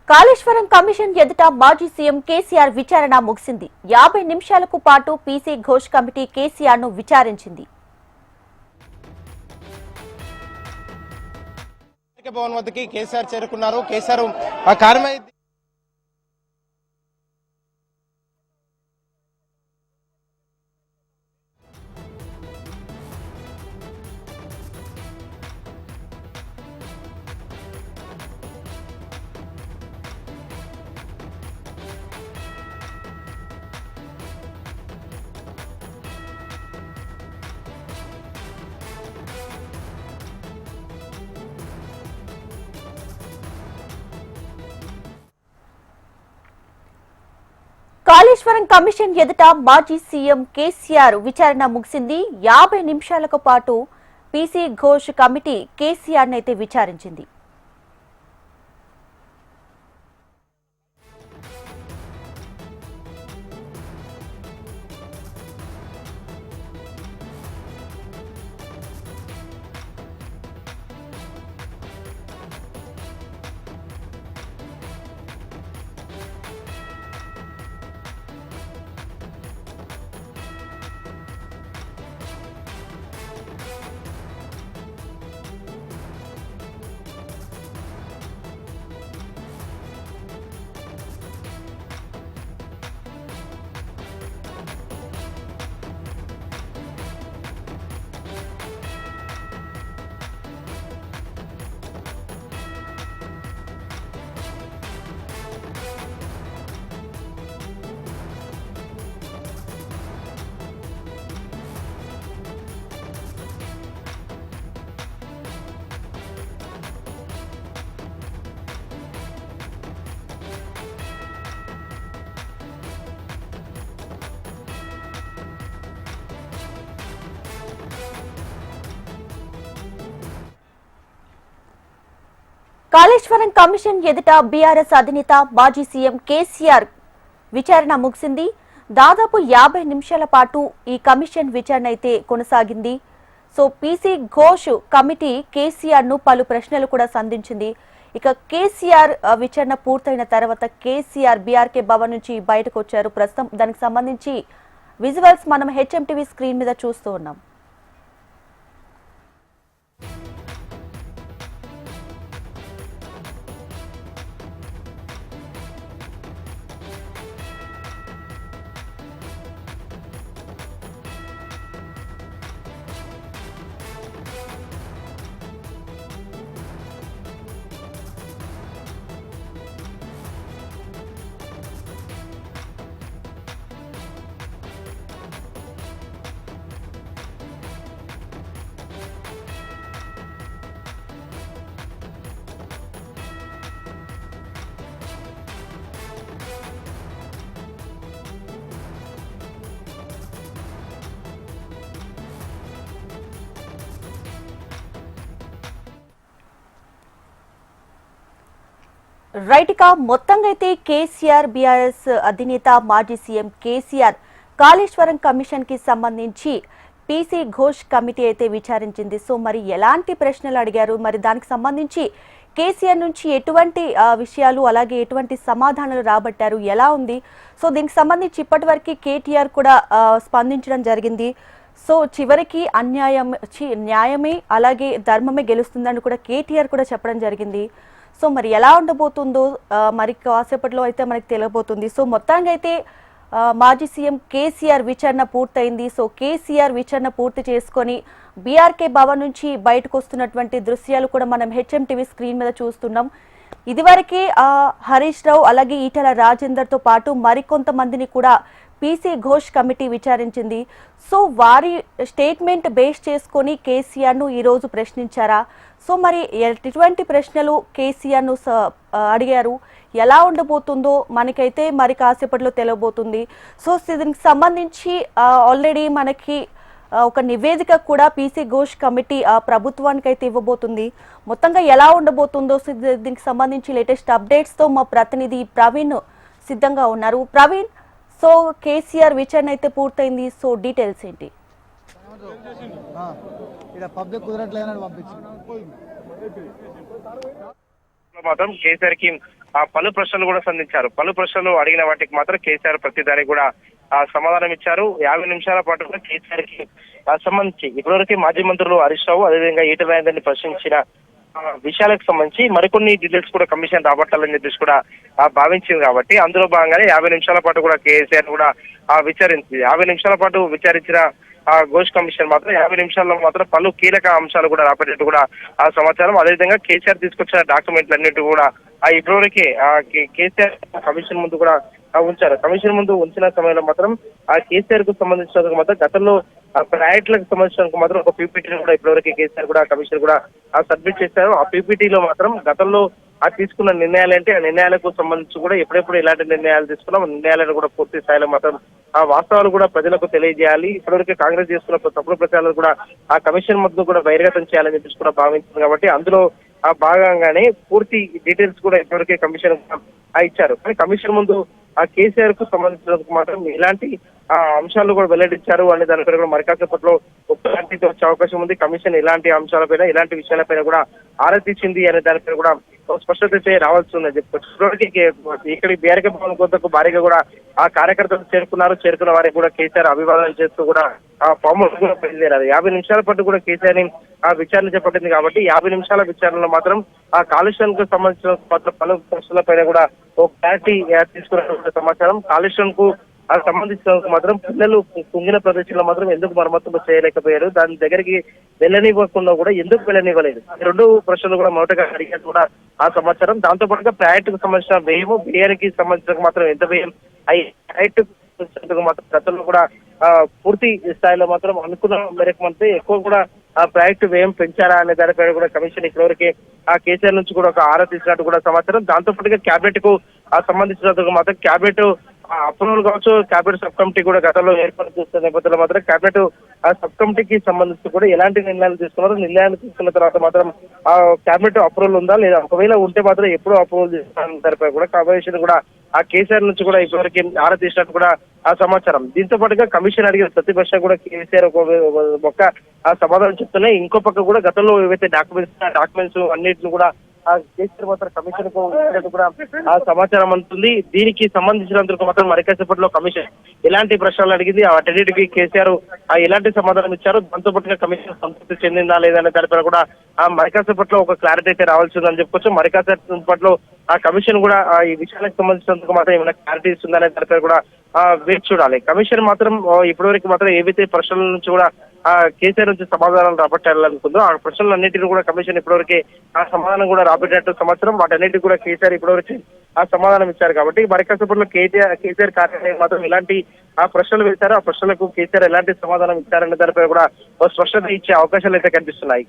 Kaleshwaram commission ఎదుట మాజీ CM KCR విచారణ ముగిసింది. 50 నిమిషాలకు పాటు పీసీ ఘోష్ కమిటీ కేసీఆర్ ను విచారించింది. భవన్ వద్దకి కేసీఆర్ చేరుకున్నారు. కేసీఆర్ కారణమై కాళేశ్వరం కమిషన్ ఎదుట మాజీ సీఎం కేసీఆర్ విచారణ ముగిసింది. 50 నిమిషాలకు పాటు పీసీ ఘోష్ కమిటీ కేసీఆర్ నైతే విచారించింది. కాళేశ్వరం కమిషన్ ఎదుట బీఆర్ఎస్ అధినేత మాజీ సీఎం కేసీఆర్ విచారణ ముగిసింది. దాదాపు 50 నిమిషాల పాటు ఈ కమిషన్ విచారణ అయితే కొనసాగింది. So PC Ghosh committee KCR ను పలు ప్రశ్నలు కూడా సంధించింది. ఇక కేసీఆర్ విచారణ పూర్తయిన తర్వాత కేసీఆర్ బీఆర్కే భవన్ నుంచి బయటకు వచ్చారు. ప్రస్తుతం దానికి సంబంధించి విజువల్స్ మనం హెచ్ఎంటీవీ స్క్రీన్ మీద చూస్తూ ఉన్నాం. రైట్, ఇక మొత్తంగా అయితే కేసీఆర్ బీఆర్ఎస్ అధినేత మాజీ సీఎం కేసీఆర్ కాళేశ్వరం కమిషన్ కి సంబంధించి పీసీ ఘోష్ కమిటీ అయితే విచారించింది. సో మరి ఎలాంటి ప్రశ్నలు అడిగారు, మరి దానికి సంబంధించి కేసీఆర్ నుంచి ఎటువంటి విషయాలు అలాగే ఎటువంటి సమాధానాలు రాబట్టారు, ఎలా ఉంది? సో దీనికి సంబంధించి ఇప్పటి వరకు కేటీఆర్ కూడా స్పందించడం జరిగింది. సో చివరికి న్యాయమే అలాగే ధర్మమే గెలుస్తుందని కూడా కేటీఆర్ కూడా చెప్పడం జరిగింది. సో మరి ఎలా ఉండబోతుందో మరి కాసేపట్లో అయితే మనకి తెలియబోతుంది. సో మొత్తంగా అయితే మాజీ సీఎం కేసీఆర్ విచారణ పూర్తయింది. సో కేసీఆర్ విచారణ పూర్తి చేసుకొని బీఆర్కే భవన్ నుంచి బయటకు వస్తున్నటువంటి దృశ్యాలు కూడా మనం హెచ్ఎంటీవీ స్క్రీన్ మీద చూస్తున్నాం. ఇదివరకే హరీష్ రావు అలాగే ఈటెల రాజేందర్ తో పాటు మరికొంతమందిని కూడా పీసీ ఘోష్ కమిటీ విచారించింది. సో వారి స్టేట్మెంట్ బేస్ చేసుకొని కేసీఆర్ ను ఈ రోజు ప్రశ్నించారా? సో మరి ఎటువంటి ప్రశ్నలు కేసీఆర్ ను అడిగారు, ఎలా ఉండబోతుందో మనకైతే మరి కాసేపట్లో తెలియబోతుంది. సో దీనికి సంబంధించి ఆల్రెడీ మనకి ఒక నివేదిక కూడా పీసీ ఘోష్ కమిటీ ప్రభుత్వానికి అయితే ఇవ్వబోతుంది. మొత్తంగా ఎలా ఉండబోతుందో దీనికి సంబంధించి లేటెస్ట్ అప్డేట్స్ తో మా ప్రతినిధి ప్రవీణ్ సిద్ధంగా ఉన్నారు. ప్రవీణ్, సో కేసీఆర్ విచారణ అయితే పూర్తయింది, సో డీటెయిల్స్ ఏంటి? మాత్రం కేసీఆర్ కి పలు ప్రశ్నలు కూడా సంధించారు. పలు ప్రశ్నలు అడిగిన వాటికి మాత్రం కేసీఆర్ ప్రతిదానికి కూడా సమాధానం ఇచ్చారు. 50 నిమిషాల పాటు కూడా కేసీఆర్ కి సంబంధించి ఇప్పటివరకు మాజీ మంత్రులు హరీష్ రావు అదేవిధంగా ఈటెల రాజేందర్ని ప్రశ్నించిన విషయాలకు సంబంధించి మరికొన్ని డీటెయిల్స్ కూడా కమిషన్ రాబట్టాలని చెప్పేసి కూడా భావించింది కాబట్టి అందులో భాగంగానే 50 నిమిషాల పాటు కూడా కేసీఆర్ కూడా విచారించింది. 50 నిమిషాల పాటు విచారించిన ఘోష్ కమిషన్ మాత్రం 50 నిమిషాల్లో మాత్రం పలు కీలక అంశాలు కూడా రాబట్టేట్టు కూడా సమాచారం. అదేవిధంగా కేసీఆర్ తీసుకొచ్చిన డాక్యుమెంట్లు అన్నిటి కూడా ఇప్పటివరకే కేసీఆర్ కమిషన్ ముందు కూడా ఉంచారు. కమిషన్ ముందు ఉంచిన సమయంలో మాత్రం కేసీఆర్ కు సంబంధించిన మాత్రం గతంలో ప్రాజెక్టులకు సంబంధించిన మాత్రం ఒక పీపీటీని కూడా ఇప్పటివరకు కేసీఆర్ కూడా కమిషన్ కూడా సబ్మిట్ చేశారు. ఆ పీపీటీలో మాత్రం గతంలో తీసుకున్న నిర్ణయాలు ఏంటి, ఆ నిర్ణయాలకు సంబంధించి కూడా ఎప్పుడెప్పుడు ఎలాంటి నిర్ణయాలు తీసుకున్నాం, నిర్ణయాలను కూడా పూర్తి స్థాయిలో మాత్రం వాస్తవాలు కూడా ప్రజలకు తెలియజేయాలి. ఇప్పటివరకు కాంగ్రెస్ చేస్తున్న తప్పుడు ప్రచారాలు కూడా ఆ కమిషన్ ముందు కూడా బహిర్గతం చేయాలని చెప్పేసి కూడా భావించింది కాబట్టి అందులో భాగంగానే పూర్తి డీటెయిల్స్ కూడా ఇప్పటివరకే కమిషన్ ఇచ్చారు. కానీ కమిషన్ ముందు కేసీఆర్ కు సంబంధించినందుకు మాత్రం ఎలాంటి అంశాలు కూడా వెల్లడించారు అనే దానిపై కూడా మరికాసేపట్లో ఒక క్లారిటీతో వచ్చే అవకాశం ఉంది. కమిషన్ ఎలాంటి అంశాలపైన ఎలాంటి విషయాలపైన కూడా ఆరా తీసింది అనే దానిపై కూడా స్పష్టత రావాల్సి ఉందని చెప్పుకోవచ్చు. ఇక్కడికి బీఆర్కే భవన్ కొద్దకు భారీగా కూడా కార్యకర్తలు చేరుకున్న వారికి కూడా కేసీఆర్ అభివాదనలు చేస్తూ కూడా ఫామ్ హౌస్ కూడా బయలుదేరారు. 50 నిమిషాల పాటు కూడా కేసీఆర్ ని విచారణ చేపట్టింది కాబట్టి 50 నిమిషాల విచారణలో మాత్రం కాలుష్యానికి సంబంధించిన మాత్రం పలు ప్రశ్నలపైన కూడా ఒక క్లారిటీ తీసుకున్న సమాచారం. కాలుష్యం కు సంబంధించిన మాత్రం పిల్లలు కుంగిన ప్రదేశంలో మాత్రం ఎందుకు మరమ్మతులు చేయలేకపోయారు, దాని దగ్గరికి వెళ్ళనివ్వకుండా కూడా ఎందుకు వెళ్ళనివ్వలేదు, రెండు ప్రశ్నలు కూడా మొదటగా అడిగినట్టు కూడా సమాచారం. దాంతో పాటుగా ప్రాజెక్టుకు సంబంధించిన వ్యయము, వ్యయానికి సంబంధించిన మాత్రం ఎంత వ్యయం ప్రాజెక్టు మాత్రం గతంలో కూడా పూర్తి స్థాయిలో మాత్రం అనుకున్న మేరకు మాత్రం ఎక్కువ కూడా ప్రాజెక్టు వ్యయం పెంచారా అనే దానిపై కూడా కమిషన్ ఇప్పటివరకు కేసీఆర్ నుంచి కూడా ఒక ఆరా తీసినట్టు కూడా సమాచారం. దాంతో పాటుగా క్యాబినెట్ కు సంబంధించినందుకు మాత్రం క్యాబినెట్ అప్రూవల్ కావచ్చు, క్యాబినెట్ సబ్ కమిటీ కూడా గతంలో ఏర్పాటు చేస్తున్న నేపథ్యంలో మాత్రం క్యాబినెట్ సబ్ కమిటీకి సంబంధించి కూడా ఎలాంటి నిర్ణయాలు తీసుకున్నారు, నిర్ణయాలు తీసుకున్న తర్వాత మాత్రం క్యాబినెట్ అప్రూవల్ ఉందా లేదా, ఒకవేళ ఉంటే మాత్రం ఎప్పుడు అప్రూవల్ చేస్తారని దానిపై కూడా కమిషన్ కూడా కేసీఆర్ నుంచి కూడా ఇప్పటివరకు ఆరా తీసినట్టు కూడా సమాచారం. దీంతో పాటుగా కమిషన్ అడిగిన ప్రతిపక్ష కూడా కేసీఆర్ ఒక సమాధానం చెప్తున్నాయి. ఇంకో పక్క కూడా గతంలో ఏవైతే డాక్యుమెంట్స్ అన్నిటిని కూడా కేసీఆర్ మాత్రం కమిషన్ కు కూడా సమాచారం అందుతుంది. దీనికి సంబంధించినందుకు మాత్రం మరికాసేపట్లో కమిషన్ ఎలాంటి ప్రశ్నలు అడిగింది, వాటన్నిటికీ కేసీఆర్ ఎలాంటి సమాధానం ఇచ్చారు, దాంతో పాటుగా కమిషన్ సంతృప్తి చెందిందా లేదనే దానిపై కూడా మరికాసేపట్లో ఒక క్లారిటీ అయితే రావాల్సిందని చెప్పుకోవచ్చు. మరికాసేపట్లో కమిషన్ కూడా ఈ విషయానికి సంబంధించినందుకు మాత్రం ఏమైనా క్లారిటీ ఇస్తుందనే దానిపై కూడా వేచి చూడాలి. కమిషన్ మాత్రం ఇప్పటివరకు మాత్రం ఏవైతే ప్రశ్నల నుంచి కూడా కేసీఆర్ నుంచి సమాధానాలు రాబట్టాలనుకుందో ఆ ప్రశ్నలన్నింటినీ కూడా కమిషన్ ఇప్పటివరకే సమాధానం కూడా రాబట్టినట్టు సంవత్సరం వాటన్నిటికీ కూడా కేసీఆర్ ఇప్పటివరకు సమాధానం ఇచ్చారు కాబట్టి మరికాసేపట్లో కేసీఆర్ కార్యాలయం మాత్రం ఎలాంటి ప్రశ్నలు వేశారో ఆ ప్రశ్నలకు కేసీఆర్ ఎలాంటి సమాధానం ఇచ్చారనే దానిపై కూడా స్పష్టత ఇచ్చే అవకాశాలు అయితే కనిపిస్తున్నాయి.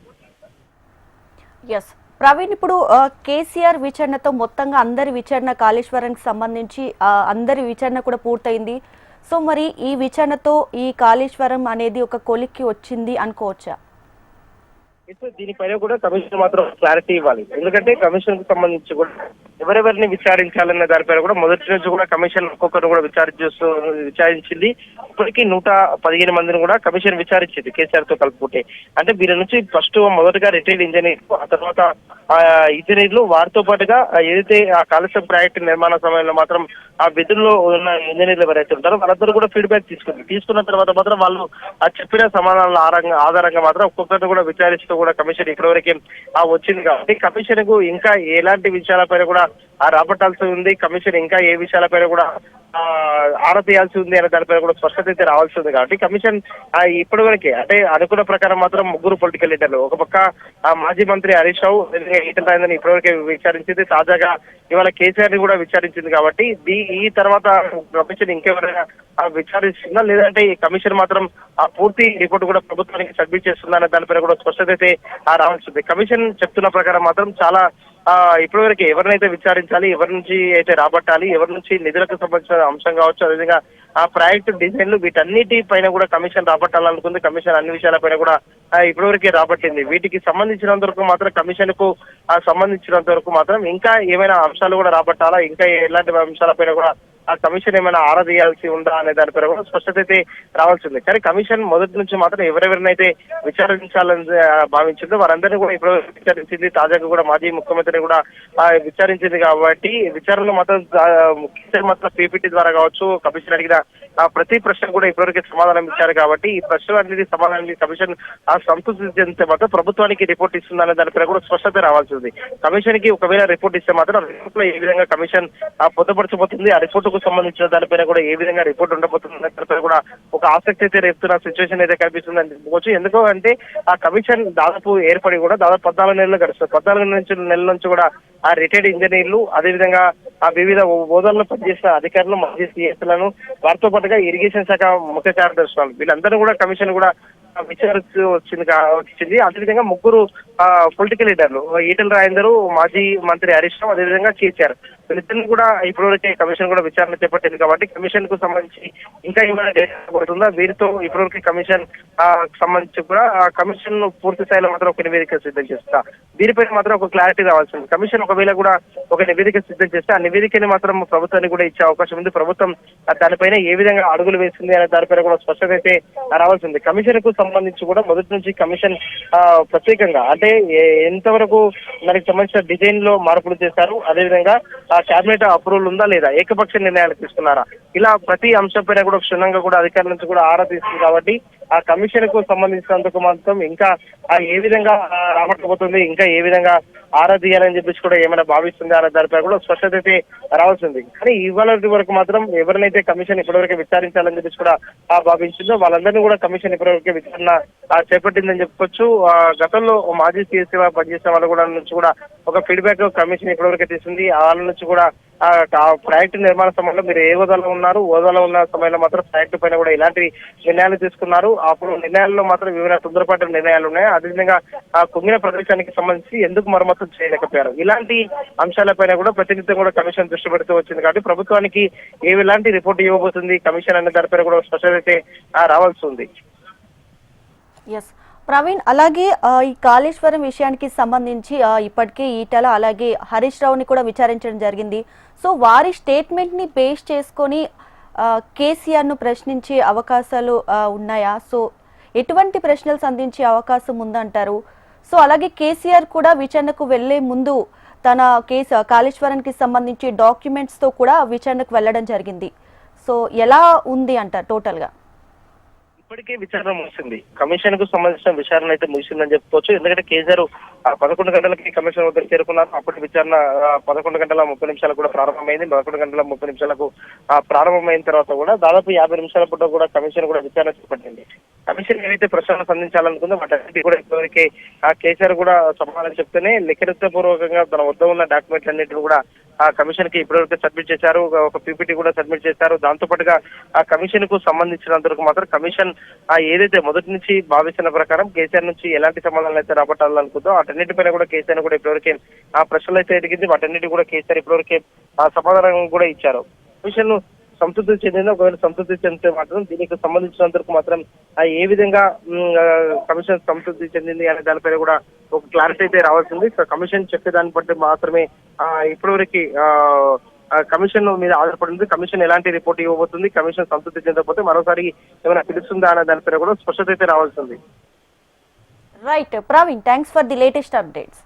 ప్రవీణ్, ఇప్పుడు కేసీఆర్ విచారణతో మొత్తంగా అందరి విచారణ కాళేశ్వరానికి సంబంధించి అందరి విచారణ కూడా పూర్తయింది. సో మరి ఈ విచారణతో ఈ కాళేశ్వరం అనేది ఒక కొలిక్కి వచ్చింది అనుకోవచ్చా? దీనిపైన కూడా కమిషన్ మాత్రం క్లారిటీ ఇవ్వాలి. ఎందుకంటే కమిషన్ కు సంబంధించి కూడా ఎవరెవరిని విచారించాలన్న దానిపైన కూడా మొదటి నుంచి కూడా కమిషన్ ఒక్కొక్కరు కూడా విచారించింది. ఇప్పటికీ 115 మందిని కూడా కమిషన్ విచారించింది కేసీఆర్ తో కలుపుకుంటే. అంటే వీరి నుంచి ఫస్ట్ మొదటగా రిటైర్డ్ ఇంజనీర్, ఆ తర్వాత ఇంజనీర్లు, వారితో పాటుగా ఏదైతే ఆ కాళేశ్వరం ప్రాజెక్టు నిర్మాణ సమయంలో మాత్రం ఆ విధుల్లో ఉన్న ఇంజనీర్లు ఎవరైతే ఉంటారో వాళ్ళందరూ కూడా ఫీడ్బ్యాక్ తీసుకున్న తర్వాత మాత్రం వాళ్ళు చెప్పిన సమాధానాల ఆధారంగా మాత్రం ఒక్కొక్కరిని కూడా విచారిస్తూ కూడా కమిషన్ ఇప్పటివరకు వచ్చింది కాబట్టి కమిషన్ కు ఇంకా ఎలాంటి విషయాలపైన కూడా రాబట్టాల్సి ఉంది, కమిషన్ ఇంకా ఏ విషయాలపైన కూడా ఆరా తీయాల్సి ఉంది అనే దానిపై కూడా స్పష్టత అయితే రావాల్సి ఉంది కాబట్టి కమిషన్ ఇప్పటివరకే అంటే అనుకున్న ప్రకారం మాత్రం 3 పొలిటికల్ లీడర్లు, ఒక పక్క మాజీ మంత్రి హరీష్ రావు, ఈటెల రాజేందర్ని ఇప్పటివరకే విచారించింది, తాజాగా ఇవాళ కేసీఆర్ ని కూడా విచారించింది కాబట్టి ఈ తర్వాత కమిషన్ ఇంకెవరైనా విచారిస్తుందా లేదంటే ఈ కమిషన్ మాత్రం పూర్తి రిపోర్ట్ కూడా ప్రభుత్వానికి సబ్మిట్ చేస్తుందా అనే దానిపైన కూడా స్పష్టత అయితే రావాల్సి ఉంది. కమిషన్ చెప్తున్న ప్రకారం మాత్రం చాలా ఇప్పటివరకు ఎవరినైతే విచారించాలి, ఎవరి నుంచి అయితే రాబట్టాలి, ఎవరి నుంచి నిధులకు సంబంధించిన అంశం కావచ్చు, అదేవిధంగా ఆ ప్రాజెక్టు డిజైన్లు వీటన్నిటి పైన కూడా కమిషన్ రాబట్టాలనుకుంది. కమిషన్ అన్ని విషయాలపైన కూడా ఇప్పటివరకే రాబట్టింది. వీటికి సంబంధించినంత వరకు మాత్రం కమిషన్ కు సంబంధించినంత వరకు మాత్రం ఇంకా ఏమైనా అంశాలు కూడా రాబట్టాలా, ఇంకా ఎలాంటి అంశాలపైన కూడా ఆ కమిషన్ ఏమైనా ఆరా తీయాల్సి ఉందా అనే దానిపై కూడా స్పష్టత అయితే రావాల్సింది. కానీ కమిషన్ మొదటి నుంచి మాత్రం ఎవరెవరినైతే విచారించాలని భావించిందో వారందరినీ కూడా ఇప్పుడు విచారించింది. తాజాగా కూడా మాజీ ముఖ్యమంత్రిని కూడా విచారించింది కాబట్టి విచారణలో మాత్రం మాత్రం పీపీటీ ద్వారా కావచ్చు కమిషన్ అడిగిన ప్రతి ప్రశ్న కూడా ఇప్పటివరకు సమాధానం ఇచ్చారు కాబట్టి ఈ ప్రశ్నలన్నిటి సమాధానం కమిషన్ సంతృప్తి చెందితే మాత్రం ప్రభుత్వానికి రిపోర్ట్ ఇస్తుందనే దానిపై కూడా స్పష్టత రావాల్సి ఉంది. కమిషన్ కి ఒకవేళ రిపోర్ట్ ఇస్తే మాత్రం రిపోర్ట్ లో ఏ విధంగా కమిషన్ పొందుపరచబోతుంది, ఆ రిపోర్ట్ కు సంబంధించిన దానిపైన కూడా ఏ విధంగా రిపోర్ట్ ఉండబోతుంది దానిపై కూడా ఒక ఆసక్తి అయితే రేపుతున్న సిచ్యువేషన్ అయితే కనిపిస్తుందని చెప్పుకోవచ్చు. ఎందుకు అంటే ఆ కమిషన్ దాదాపు ఏర్పడి కూడా దాదాపు 14 నెలలు గడుస్తుంది. 14 నెలల నుంచి కూడా ఆ రిటైర్డ్ ఇంజనీర్లు అదేవిధంగా ఆ వివిధ హోదాల్లో పనిచేసిన అధికారులు మాజీ సిఎస్లను వారితో పాటుగా ఇరిగేషన్ శాఖ ముఖ్య కార్యదర్శులు వీళ్ళందరూ కూడా కమిషన్ కూడా విచారించి వచ్చింది. అదేవిధంగా ముగ్గురు పొలిటికల్ లీడర్లు ఈటెల రాజేందర్, మాజీ మంత్రి హరీష్ రావు, అదేవిధంగా కేసీఆర్ వీళ్ళిద్దరిని కూడా ఇప్పటివరకే కమిషన్ కూడా విచారణ చేపట్టింది. కాబట్టి కమిషన్ కు సంబంధించి ఇంకా ఏమైనా డేటా పడుతుందా, వీరితో ఇప్పటివరకు కమిషన్ సంబంధించి కూడా కమిషన్ పూర్తి స్థాయిలో మాత్రం ఒక నివేదిక సిద్ధం చేస్తా. దీనిపై మాత్రం ఒక క్లారిటీ రావాల్సింది. కమిషన్ ఒకవేళ కూడా ఒక నివేదిక సిద్ధం చేస్తే ఆ నివేదికని మాత్రం ప్రభుత్వానికి కూడా ఇచ్చే అవకాశం ఉంది. ప్రభుత్వం దానిపైన ఏ విధంగా అడుగులు వేసింది అనే దానిపైన కూడా స్పష్టత అయితే రావాల్సింది. కమిషన్ కు సంబంధించి కూడా మొదటి నుంచి కమిషన్ ప్రత్యేకంగా అంటే ఎంతవరకు దానికి సంబంధించిన డిజైన్ లో మార్పులు చేశారు, అదేవిధంగా కేబినెట్ అప్రూవల్ ఉందా లేదా, ఏకపక్ష నిర్ణయాలు తీసుకున్నారా, ఇలా ప్రతి అంశంపైన కూడా క్షుణ్ణంగా కూడా అధికారుల నుంచి కూడా ఆరా తీస్తుంది. కాబట్టి ఆ కమిషన్ కు సంబంధించినందుకు మాత్రం ఇంకా ఏ విధంగా రాబట్టబోతుంది, ఇంకా ఏ విధంగా ఆరా తీయాలని చెప్పేసి కూడా ఏమైనా భావిస్తుంది అనే దానిపై కూడా స్పష్టత అయితే రావాల్సింది. కానీ ఇవాళ వరకు మాత్రం ఎవరినైతే కమిషన్ ఇప్పటివరకు విచారించాలని చెప్పేసి కూడా భావించిందో వాళ్ళందరినీ కూడా కమిషన్ ఇప్పటివరకు విచారణ చేపట్టిందని చెప్పుకోవచ్చు. గతంలో మాజీ సిఎస్సీ పనిచేసిన వాళ్ళ కూడా నుంచి కూడా ఒక ఫీడ్బ్యాక్ కమిషన్ ఇప్పటివరకు తీసుకుంది. వాళ్ళ నుంచి కూడా ప్రాజెక్టు నిర్మాణ సమయంలో మీరు ఏ హోదాలో ఉన్నారు, హోదాలో ఉన్న సమయంలో మాత్రం ప్రాజెక్టు పైన కూడా ఇలాంటి నిర్ణయాలు తీసుకున్నారు. అప్పుడు నిర్ణయాల్లో మాత్రం వివిధ తొందరపాటు నిర్ణయాలు ఉన్నాయి. అదేవిధంగా కుంగిన ప్రదేశానికి సంబంధించి ఎందుకు మరమ్మతులు చేయలేకపోయారు, ఇలాంటి అంశాలపైన కూడా ప్రతినిత్యం కూడా కమిషన్ దృష్టి పెడుతూ వచ్చింది. కాబట్టి ప్రభుత్వానికి ఎలాంటి రిపోర్ట్ ఇవ్వబోతుంది కమిషన్ అనే దానిపైన కూడా స్పష్టత అయితే రావాల్సి ఉంది. ఎస్ ప్రవీణ్, అలాగే ఈ కాళేశ్వరం విషయానికి సంబంధించి ఇప్పటికే ఈటల అలాగే హరీష్ రావుని కూడా విచారించడం జరిగింది. సో వారి స్టేట్మెంట్ ని బేస్ చేసుకొని కేసీఆర్ ను ప్రశ్నించే అవకాశాలు ఉన్నాయా? సో ఎటువంటి ప్రశ్నలు సంధించే అవకాశం ఉందంటారు? సో అలాగే కేసీఆర్ కూడా విచారణకు వెళ్లే ముందు తన కాళేశ్వరానికి సంబంధించి డాక్యుమెంట్స్ తో కూడా విచారణకు వెళ్లడం జరిగింది. సో ఎలా ఉంది అంటారు టోటల్ గా? ఇప్పటికే విచారణ ముగిసింది. కమిషన్ కు సంబంధించిన విచారణ అయితే ముగిసిందని చెప్పుకోవచ్చు. ఎందుకంటే కేసీఆర్ 11 గంటలకి కమిషన్ వద్దకు చేరుకున్నారు. అప్పటి విచారణ 11:30 కూడా ప్రారంభమైంది. 11:30 ప్రారంభమైన తర్వాత కూడా దాదాపు 50 నిమిషాల పాటు కూడా కమిషన్ కూడా విచారణ చేపట్టింది. కమిషన్ ఏవైతే ప్రశ్నలు సంధించాలనుకుందో వాటి కూడా ఇప్పటివరకే కేసీఆర్ కూడా సమాధానం చెప్తేనే లిఖితపూర్వకంగా తన వద్ద ఉన్న డాక్యుమెంట్లు అన్నింటిని కూడా ఆ కమిషన్ కి ఇప్పటివరకు సబ్మిట్ చేశారు. ఒక పీపీటీ కూడా సబ్మిట్ చేశారు. దాంతో పాటుగా ఆ కమిషన్ కు సంబంధించినందుకు మాత్రం కమిషన్ ఏదైతే మొదటి నుంచి భావిస్తున్న ప్రకారం కేసీఆర్ నుంచి ఎలాంటి సమాధానాలు అయితే రాబట్టాలనుకుందో వాటన్నిటిపైన కూడా కేసీఆర్ కూడా ఇప్పటివరకే ఆ ప్రశ్నలు అయితే అడిగింది. వాటన్నిటి కూడా కేసీఆర్ ఇప్పటివరకే ఆ సమాధానం కూడా ఇచ్చారు. కమిషన్ సంతృప్తి చెందింది. ఒకవేళ సంతృప్తి చెందితే మాత్రం దీనికి సంబంధించినందుకు మాత్రం ఏ విధంగా కమిషన్ సంతృప్తి చెందింది అనే దానిపైన కూడా ఒక క్లారిటీ అయితే రావాల్సింది. కమిషన్ చెప్పే దాన్ని బట్టి మాత్రమే ఇప్పటివరకు కమిషన్ మీద ఆధారపడింది. కమిషన్ ఎలాంటి రిపోర్ట్ ఇవ్వబోతుంది, కమిషన్ సంతృప్తి చెందకపోతే మరోసారి ఏమైనా పిలుస్తుందా అనే దానిపైన కూడా స్పష్టత అయితే రావాల్సింది. Right Praveen, thanks for the latest updates.